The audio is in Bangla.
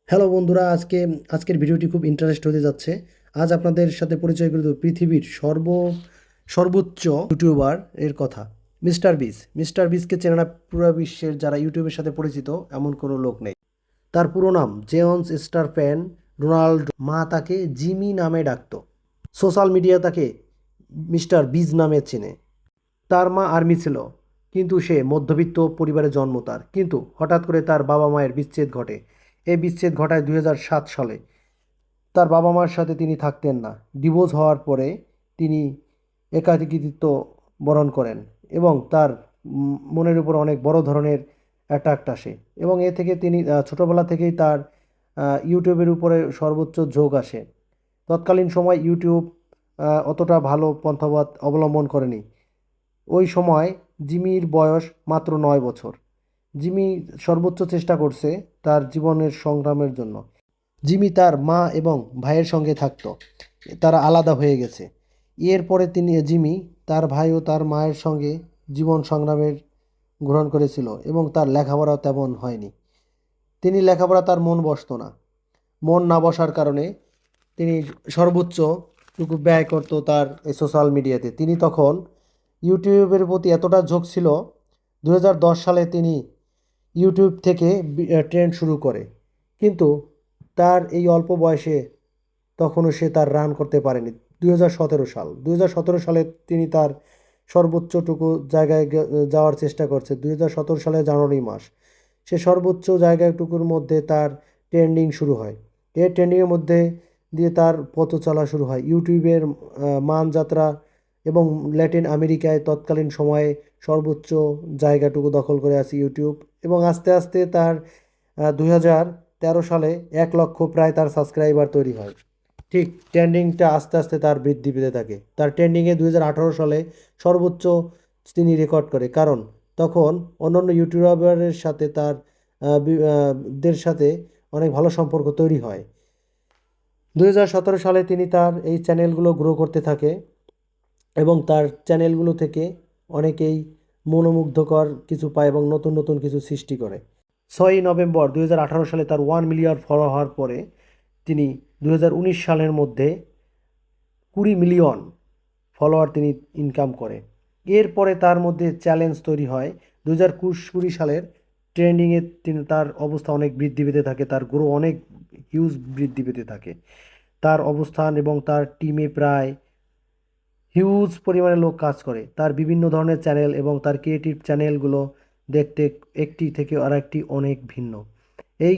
হ্যালো বন্ধুরা, আজকের ভিডিওটি খুব ইন্টারেস্ট হতে যাচ্ছে। আজ আপনাদের সাথে পরিচয় করে দেব পৃথিবীর সর্বোচ্চ ইউটিউবার এর কথা। মিস্টার বিসকে চেনা না পুরো বিশ্বের যারা ইউটিউবের সাথে পরিচিত এমন কোনো লোক নেই। তার পুরো নাম জেয়ন্স স্টার প্যান রোনাল্ডো। মা তাকে জিমি নামে ডাকতো। সোশ্যাল মিডিয়া তাকে মিস্টার বিজ নামে চেনে। তার মা আর্মি ছিল, কিন্তু সে মধ্যবিত্ত পরিবারে জন্ম তার। কিন্তু হঠাৎ করে তার বাবা মায়ের বিচ্ছেদ ঘটে। এই বিচ্ছেদ ঘটায় 2007 সালে। তার বাবা মার সাথে তিনি থাকতেন না। ডিভোর্স হওয়ার পরে তিনি একাকিত্ব বরণ করেন এবং তার মনের উপর অনেক বড় ধরনের অ্যাটাক আসে এবং এ থেকে তিনি ছোটোবেলা থেকেই তার ইউটিউবের উপরে সর্বোচ্চ ঝোঁক আসে। তৎকালীন সময় ইউটিউব অতটা ভালো পন্থাপথ অবলম্বন করেনি। ওই সময় জিমির বয়স মাত্র 9 বছর। জিমি সর্বোচ্চ চেষ্টা করছে তার জীবনের সংগ্রামের জন্য। জিমি তার মা এবং ভাইয়ের সঙ্গে থাকতো, তারা আলাদা হয়ে গেছে। এরপরে জিমি তার ভাই ও তার মায়ের সঙ্গে জীবন সংগ্রামের গ্রহণ করেছিল এবং তার লেখাপড়াও তেমন হয়নি। লেখাপড়া তার মন বসতো না। মন না বসার কারণে তিনি সর্বোচ্চটুকু ব্যয় করতো তার এই সোশ্যাল মিডিয়াতে। তিনি তখন ইউটিউবের প্রতি এতটা ঝোঁক ছিল, 2010 সালে তিনি ইউটিউব থেকে ট্রেন্ড শুরু করে। কিন্তু তার এই অল্প বয়সে তখনও সে তার রান করতে পারেনি। 2017 সালে তিনি তার সর্বোচ্চটুকু জায়গায় যাওয়ার চেষ্টা করছে। 2017 সালে জানুয়ারি মাস, সে সর্বোচ্চ জায়গাটুকুর মধ্যে তার ট্রেন্ডিং শুরু হয়। এই ট্রেন্ডিংয়ের মধ্যে দিয়ে তার পথ চলা শুরু হয়। ইউটিউবের মান যাত্রা এবং ল্যাটিন আমেরিকায় তৎকালীন সময়ে সর্বোচ্চ জায়গাটুকু দখল করে আছে ইউটিউব। এবং আস্তে আস্তে তার 2013 সালে 1 লক্ষ প্রায় তার সাবস্ক্রাইবার তৈরি হয়। ঠিক ট্রেন্ডিংটা আস্তে আস্তে তার বৃদ্ধি পেতে থাকে। তার ট্রেন্ডিংয়ে 2018 সালে সর্বোচ্চ তিনি রেকর্ড করে, কারণ তখন অন্যান্য ইউটিউবারের সাথে তার দের সাথে অনেক ভালো সম্পর্ক তৈরি হয়। 2017 সালে তিনি তার এই চ্যানেলগুলো গ্রো করতে থাকে এবং তার চ্যানেলগুলো থেকে অনেকেই মনোমুগ্ধকর কিছু পায় এবং নতুন নতুন কিছু সৃষ্টি করে। 6ই নভেম্বর 2018 সালে তার 1 মিলিয়ন ফলো হওয়ার পরে তিনি 2019 সালের মধ্যে 20 মিলিয়ন ফলোয়ার তিনি ইনকাম করে। এরপরে তার মধ্যে চ্যালেঞ্জ তৈরি হয়। 2020 সালের ট্রেন্ডিংয়ে তার অবস্থা অনেক বৃদ্ধি পেতে থাকে, তার গ্রো অনেক হিউজ বৃদ্ধি পেতে থাকে। তার অবস্থান এবং তার টিমে প্রায় হিউজ পরিমাণে লোক কাজ করে। তার বিভিন্ন ধরনের চ্যানেল এবং তার ক্রিয়েটিভ চ্যানেলগুলো দেখতে একটি থেকে আরেকটি অনেক ভিন্ন। এই